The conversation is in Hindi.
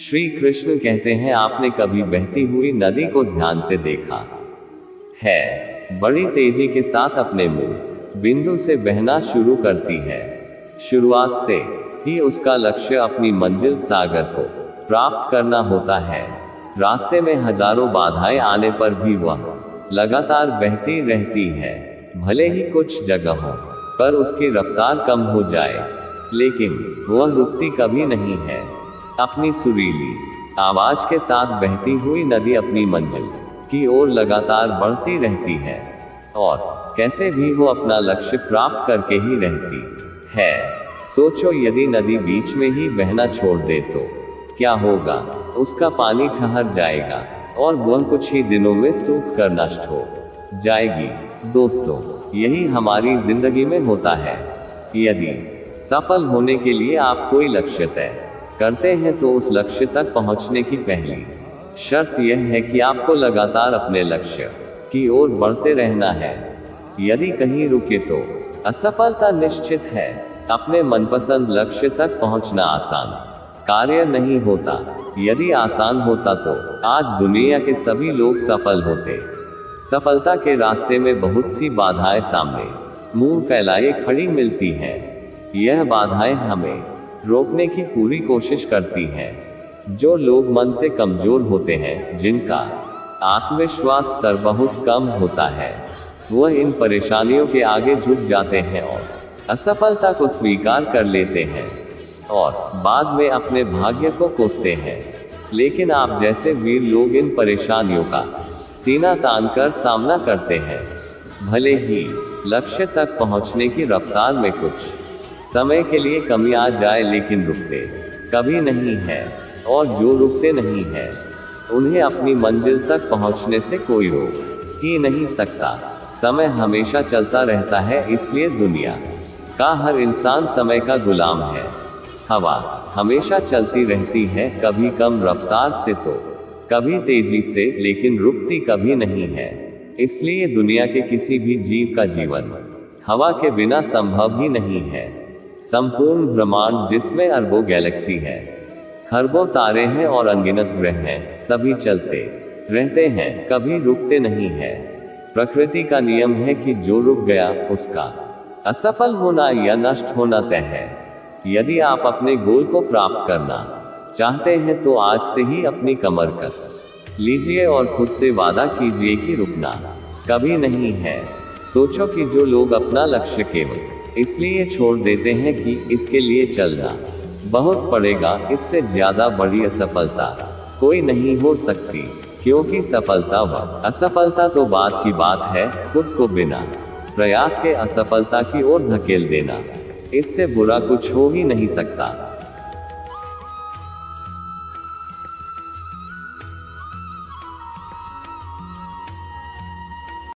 श्री कृष्ण कहते हैं, आपने कभी बहती हुई नदी को ध्यान से देखा है? बड़ी तेजी के साथ अपने मूल बिंदु से बहना शुरू करती है। शुरुआत से ही उसका लक्ष्य अपनी मंजिल सागर को प्राप्त करना होता है। रास्ते में हजारों बाधाएं आने पर भी वह लगातार बहती रहती है। भले ही कुछ जगहों पर उसकी रफ्तार कम हो जाए, लेकिन वह रुकती कभी नहीं है। अपनी सुरीली आवाज के साथ बहती हुई नदी अपनी मंजिल की ओर लगातार बढ़ती रहती है, और कैसे भी वो अपना लक्ष्य प्राप्त करके ही रहती है। सोचो, यदि नदी बीच में ही बहना छोड़ दे तो क्या होगा? उसका पानी ठहर जाएगा और वह कुछ ही दिनों में सूख कर नष्ट हो जाएगी। दोस्तों, यही हमारी जिंदगी में होता है। यदि सफल होने के लिए आप कोई लक्ष्य तय करते हैं तो उस लक्ष्य तक पहुंचने की पहली शर्त यह है कि आपको लगातार अपने लक्ष्य की ओर बढ़ते रहना है। यदि कहीं रुके तो असफलता निश्चित है। अपने मनपसंद लक्ष्य तक पहुंचना आसान कार्य नहीं होता। यदि आसान होता तो आज दुनिया के सभी लोग सफल होते। सफलता के रास्ते में बहुत सी बाधाएं सामने मुंह फैलाए खड़ी मिलती हैं। यह बाधाएं हमें रोकने की पूरी कोशिश करती हैं। जो लोग मन से कमजोर होते हैं, जिनका आत्मविश्वास स्तर बहुत कम होता है, वह इन परेशानियों के आगे झुक जाते हैं और असफलता को स्वीकार कर लेते हैं और बाद में अपने भाग्य को कोसते हैं। लेकिन आप जैसे वीर लोग इन परेशानियों का सीना तानकर सामना करते हैं। भले ही लक्ष्य तक पहुंचने की रफ्तार में कुछ समय के लिए कमी आ जाए, लेकिन रुकते कभी नहीं है। और जो रुकते नहीं है, उन्हें अपनी मंजिल तक पहुंचने से कोई रोक ही नहीं सकता। समय हमेशा चलता रहता है, इसलिए दुनिया का हर इंसान समय का गुलाम है। हवा हमेशा चलती रहती है, कभी कम रफ्तार से तो कभी तेजी से, लेकिन रुकती कभी नहीं है। इसलिए दुनिया के किसी भी जीव का जीवन हवा के बिना संभव ही नहीं है। संपूर्ण ब्रह्मांड, जिसमें अरबों गैलेक्सी है, खरबों तारे हैं और अनगिनत ग्रह हैं, सभी चलते रहते हैं, कभी रुकते नहीं है। प्रकृति का नियम है कि जो रुक गया उसका असफल होना या नष्ट होना तय है। यदि आप अपने गोल को प्राप्त करना चाहते हैं तो आज से ही अपनी कमर कस लीजिए और खुद से वादा कीजिए कि रुकना कभी नहीं है। सोचो कि जो लोग अपना लक्ष्य केवल इसलिए छोड़ देते हैं कि इसके लिए चलना बहुत पड़ेगा, इससे ज्यादा बड़ी असफलता कोई नहीं हो सकती। क्योंकि सफलता व असफलता तो बात की बात है, खुद को बिना प्रयास के असफलता की ओर धकेल देना, इससे बुरा कुछ हो ही नहीं सकता।